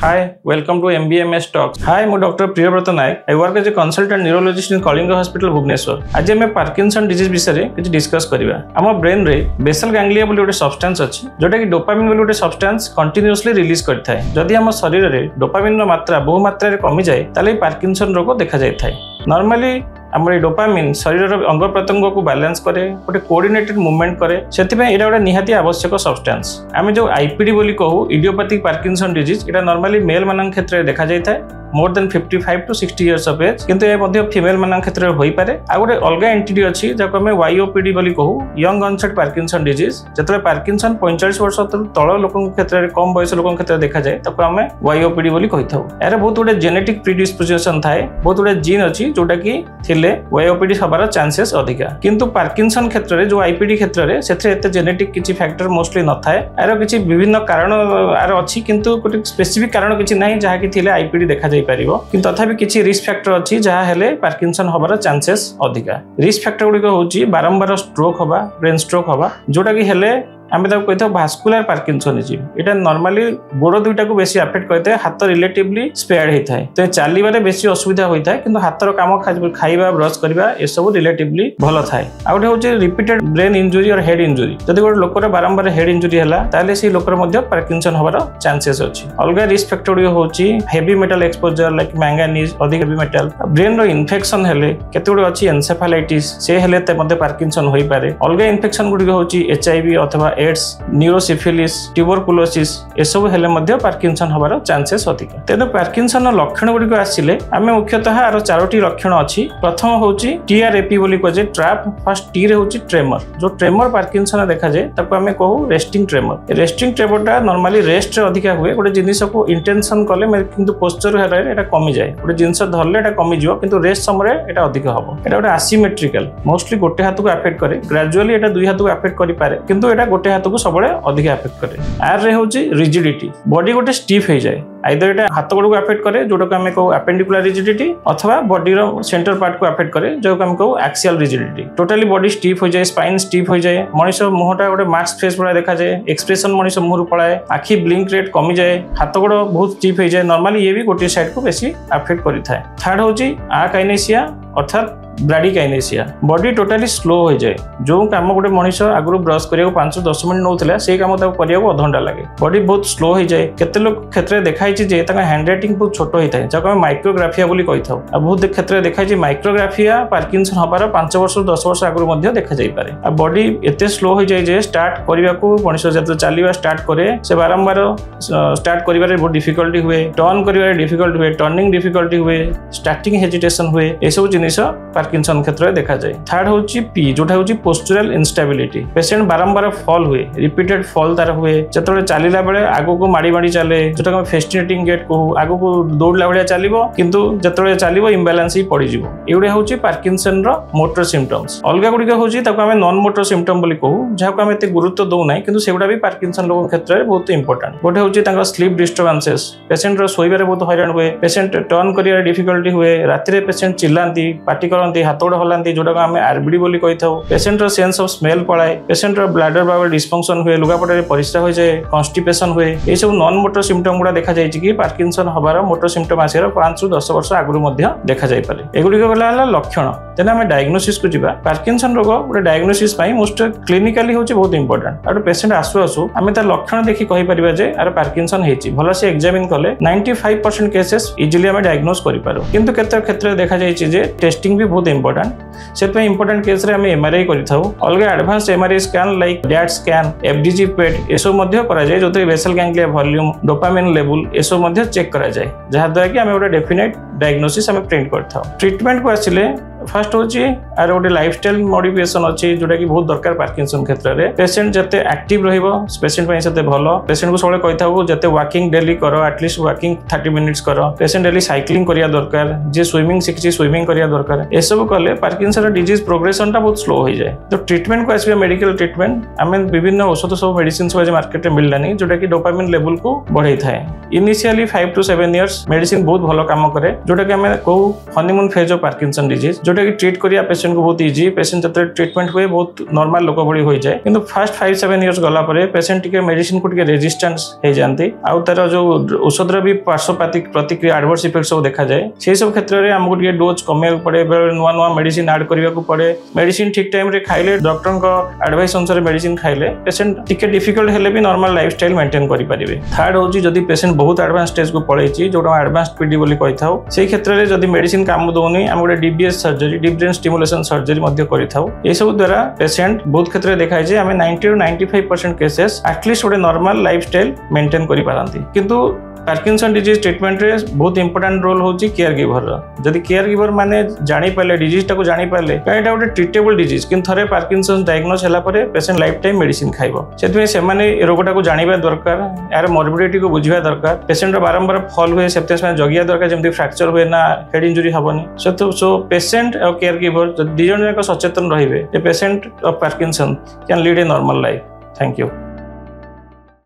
Hi, welcome to MBMS Talks. Hi, I'm Dr. Priyabrata Naik. I work as a consultant neurologist in Kalinga Hospital, Bhubaneswar. आज मैं Parkinson disease विषय में discuss करिबा। हम brain रे basal ganglia बोली गोटे सब्सटेंस अछि जोटा कि डोपामिन बोली गोटे सब्सटेंस कंटीन्यूअसली रिलीज करथाय। जदि हम शरीर रे डोपामिन मात्रा बहु मात्रा रे कमी जाए ताले पार्किंसन रोग देखा जाय थाय। नॉर्मली आमर डोपामिन शरीर अंग प्रत्यंग को बैलेंस करे गोटे कोऑर्डिनेटेड मूवमेंट करे सेतिपय एटा गोटे निहाती आवश्यक सब्सटेंस। आमे जो आईपीडी बोली कहू इडियोपैथिक पार्किंसन डिजीज एटा नॉर्मली मेल मानन क्षेत्र में देखा जाय थाय more than 55 to 60 years of age किंतु ए मध्ये फीमेल मानन क्षेत्र में होई पारे। आ गोटे अलगा एंटिटी अछि जाको हमें वाईओपीडी बोली कहू यंग ऑनसेट पार्किंसन डिजीज जेतरे पार्किंसन 45 वर्ष तळ लोकन क्षेत्र में कम बयस लोकन क्षेत्र देखा जाय ताको हमें वाईओपीडी बोली कहिथाउ। यार बहुत गोटे जेनेटिक प्रीडिस्पोजिशन थाए बहुत गोटे जीन अछि जोटा कि थिले वाईओपीडी हबार चांसेस अधिका किंतु पार्किंसन क्षेत्र में जो आईपीडी क्षेत्र में सेथे एते जेनेटिक किछि फैक्टर मोस्टली न थाए। यार किछि विभिन्न कारण आर अछि किंतु गोटे स्पेसिफिक कारण किछि नाही जहा कि थिले आईपीडी देखा जाय परिबो किंतु तथापि किछि रिस्क फैक्टर अछि जहा हेले पार्किंसन हबार चांसेस अधिका। रिस्क फैक्टर गुडी को होछि बारंबार स्ट्रोक हबा ब्रेन स्ट्रोक हबा जोटा कि हेले आमे ताको कहथो भास्कुलर पार्किंसनिज्म। एटा नॉर्मली गोड़ दुईटा को बेसी अफेक्ट करते हाथ रिलेटिवली स्पेयर्ड होता है तो चलिबारे बेसी असुविधा होता है किंतु हाथर काम खाइबा ब्रश करबा ए सब रिलेटिवली भलो थाए। आ गोटे होचे रिपीटेड ब्रेन इंजुरी और हेड इंजुरी जदि गोटे लोकर बारंबार हेड इंजुरी हला ताले से लोकर मध्ये पार्किंसन हबार चांसेस अछि। अलगा रिस्क फैक्टर होची heavy metal exposure like manganese अधिक हेवी मेटल ब्रेन रो इन्फेक्शन हेले केते गोटे अछि एन्सेफालाइटिस से हेले ते मध्ये पार्किंसन होई पारे। अलगा इन्फेक्शन गुडी होची एचआईवी अथवा एड्स न्यूरोसिफिलिस ट्यूबरकुलोसिस ए सब हेले मध्ये पार्किंसन हबार चांसेस अधिक। तेनो पार्किंसन लक्षण गुडी को आसीले आमे मुख्यतः आरो चारोटी लक्षण अछि। प्रथम होची टीआरएपी बोली को जे ट्रैप फर्स्ट टी रे होची ट्रेमर जो ट्रेमर पार्किंसन देखा जाय ताको आमे कहू रेस्टिंग ट्रेमर। रेस्टिंग ट्रेमरटा नॉर्मली रेस्ट रे अधिका हुए गोटे जिनिस को इंटेंशन कले किंतु पोस्चर हेरे एटा कमी जाय गोटे जिनिस धरले एटा कमी जिवो किंतु रेस्ट समय एटा अधिक हबो। एटा गोटे एसिमेट्रिकल मोस्टली गोटे हाथ को अफेक्ट करे ग्रेजुअली एटा दुई हाथ को अफेक्ट करि पारे किंतु एटा गोटे हाथ को सबले अधिक अफेक्ट करे। आर रे होची रिजिडिटी बॉडी गोटे स्टिफ हो जाए आइदर एटा हाथ गोड़ को अफेक्ट करे जोटा को हमें कहू अपेंडिकुलर रिजिडिटी अथवा बॉडी रो सेंटर पार्ट को अफेक्ट करे जो को हम कहू axial rigidity. Totally body stiff हो जाए स्पाइन स्टिफ हो जाए मनुष्य मुहटा गोटे मास्क फेस बड़ा देखा जाए एक्सप्रेशन मनुष्य मुहर पड़ाए आखि ब्लिंक रेट कमी जाए हाथ गोड़ बहुत स्टिफ हो जाए नॉर्मली ये भी गोटे साइड को बेसी अफेक्ट करि थाए। थर्ड होची आकाइनेसिया अर्थात ब्राडीकाइनेसिया बॉडी टोटली स्लो हो जाए जो काम गोटे मनुष्य आगु ब्रश करिया 5-10 मिनट नौला से काम करिया अधघंटा लगे बॉडी बहुत स्लो हो जाए। केते लोग क्षेत्र देखाई जे हैंड राइटिंग बहुत छोट होता है जहाँ माइक्रोग्राफिया बोली कही था बहुत क्षेत्र देखाई माइक्रोग्राफिया पार्किंसन हबार 5 वर्ष 10 वर्ष आगु देखा जाई पारे। आ बॉडी एते स्लो हो जाए जे स्टार्ट करने को मनुष्य जब चलवा स्टार्ट करे से बारंबार स्टार्ट करिबारे बहुत डिफिकल्टी हुए टर्न करिबारे डिफिकल्टी हुए टर्निंग डिफिकल्टी हुए स्टार्टिंग हेजिटेशन हुए ए सब जिनिस पार्किंसन क्षेत्र में देखा जाए। थर्ड होची पी जोटा होची पोस्चुरल इंस्टेबिलिटी पेशेंट बारंबार फॉल हुए रिपीटेड फॉल तार हुए जतबे चलिला बेले आगो को माड़ी माड़ी चले जोटा हम फेस्टिनेटिंग गेट कहू आगो को दौड़ला भलिया चलिबो किंतु जतबे चलिबो इंबैलेंस ही पड़ी जिवो एउडे होची पार्किंसन रो मोटर सिम्पटम्स। अलगा गुडी होची ताको हम नॉन मोटर सिम्पटम बोली कहू जाको हम एते गुरुत्व दउ नै किंतु सेगुडा भी पार्किंसन रोग क्षेत्र में बहुत इंपोर्टेंट। गोटे होची तांका स्लीप डिस्टर्बेंसेस पेशेंट रो सोइबारे बहुत हैरान हुए पेशेंट टर्न करिया डिफिकल्टी हुए राति रे पेशेंट चिल्लांती पाटी करंती हाथ गोड़ हलांती जोटा को आमे आरबीडी बोली कही था। पेशेंट रो सेंस ऑफ स्मेल पड़ाए पेशेंट रो ब्लैडर बाउल डिस्फंक्शन हुए लुगापटे परिस्रा हो जाए कॉन्स्टिपेशन हुए ये सब नॉन मोटर सिम्पटम गुड़ा देखा जाए कि पार्किंसन हबार मोटर सिम्पटम आसार 5-10 वर्ष आगु देखा जाए पारे। एगुड़ी गला लक्षण तेना आम डायग्नोसिस को जीवा पार्किंसन रोग गोटे डायग्नोसिस मोस्ट क्लिनिकाली होची बहुत इंपोर्टेंट। आ पेशेंट आसु आसु आम तार लक्षण देखि कहि परिबा जे आर पार्किंसन हेची भल से एग्जामिन कले 95% केसेस इजिली आम डायग्नोस करि पारो किंतु केते क्षेत्र देखा जाय जे टेस्टिंग भी बहुत इंपोर्टेंट से इंपोर्टेंट केस रे हमें एमआरआई करिथाउ अलगा advance MRI scan like that scan FDG PET एसो मध्य करा जाय जोते basal ganglia volume dopamine level एसो मध्य चेक करा जाय जहा द्वारा कि हमें गोटे डेफिनेट डायग्नोसिस हमें प्रिंट करथाउ। ट्रीटमेंट को आसिले फर्स्ट होची आर गोटे लाइफस्टाइल मॉडिफिकेशन अच्छी जोटा कि बहुत दरकार पार्किंसन क्षेत्र में पेशेंट जते एक्टिव रहिबो पेशेंट पई सेते भलो पेशेंट को सबले कहिथाउ जते वॉकिंग डेली करो एटलीस्ट वॉकिंग 30 मिनिट्स करो पेशेंट डेली साइक्लिंग करिया दरकार जे स्विमिंग शिखछि स्विमिंग करिया दरकार ए सब कले पार्किंसन डिजीज प्रोग्रेशन टा बहुत स्लो हो जाए। तो ट्रीटमेंट को आसीबे मेडिकल ट्रीटमेंट आमे विभिन्न औषध सब मेडिसिन सब मार्केट में मिललानी जोटा कि डोपामिन लेवल को बढ़ाई थाए। इनिशियली 5 to 7 इयर्स मेडिसिन बहुत भलो काम करे जोटा कि हमें कहू honeymoon phase of Parkinson disease जोटा जोटा कि ट्रीट करिया पेशेंट को बहुत इजी पेशेंट जब ट्रीटमेंट हुए बहुत नॉर्मल लोक भली हो जाए किंतु फर्स्ट 5-7 इयर्स गला परे पेशेंट टिके मेडिसिन को टिके रेजिस्टेंस हो जाती आउ तार जो औषधर भी पार्श्वपातिक प्रतिक्रिया एडवर्स इफेक्ट सब देखा जाए से सब क्षेत्र में आमको टिके डोज कमे पड़े नुआ नुआ मेडिसिन ऐड करने को पड़े मेडिसिन ठीक टाइम रे खाइले डॉक्टर को एडवाइस अनुसार मेडिसिन खाइले पेशेंट टिके डिफिकल्ट हेले भी नॉर्मल लाइफस्टाइल मेंटेन करि परिबे। थर्ड होची जदी पेशेंट बहुत एडवांस स्टेज को पळेची जोटा एडवांस पीडी बोली कहि थाउ सेही क्षेत्र रे जदी मेडिसिन काम दोनी हम गोटे DBS surgery deep brain stimulation surgery मध्ये करि थाउ ए सब द्वारा पेशेंट बहुत क्षेत्र में देखा जे हमें 90-95% केसेस एटलीस्ट गोटे नॉर्मल लाइफस्टाइल मेंटेन करि पारंती किंतु पार्किंसन डिजीज ट्रीटमेंट रे बहुत इंपोर्टेंट रोल होची केयर गिवर जदि केयर गिवर माने जानि पाले डिजीज टाको जानि पाले एटा गोटे ट्रीटेबल डिजीज किंतु थरे पार्किंसन डायग्नोस होला परे पेशेंट लाइफ टाइम मेडिसिन खाइबो सेतमे से माने ए रोगटा को जानिबा दरकार यार मॉर्बिडिटी को बुझिबा दरकार पेशेंट रो बारंबार फॉल हुए सेते समय जगिया दरकार जेमति फ्रैक्चर हुए ना हेड इंजरी हबनी सो पेशेंट और केयर गिवर जदि दुजन जाक सचेतन रहिबे a patient of Parkinson can lead a normal life. Thank you.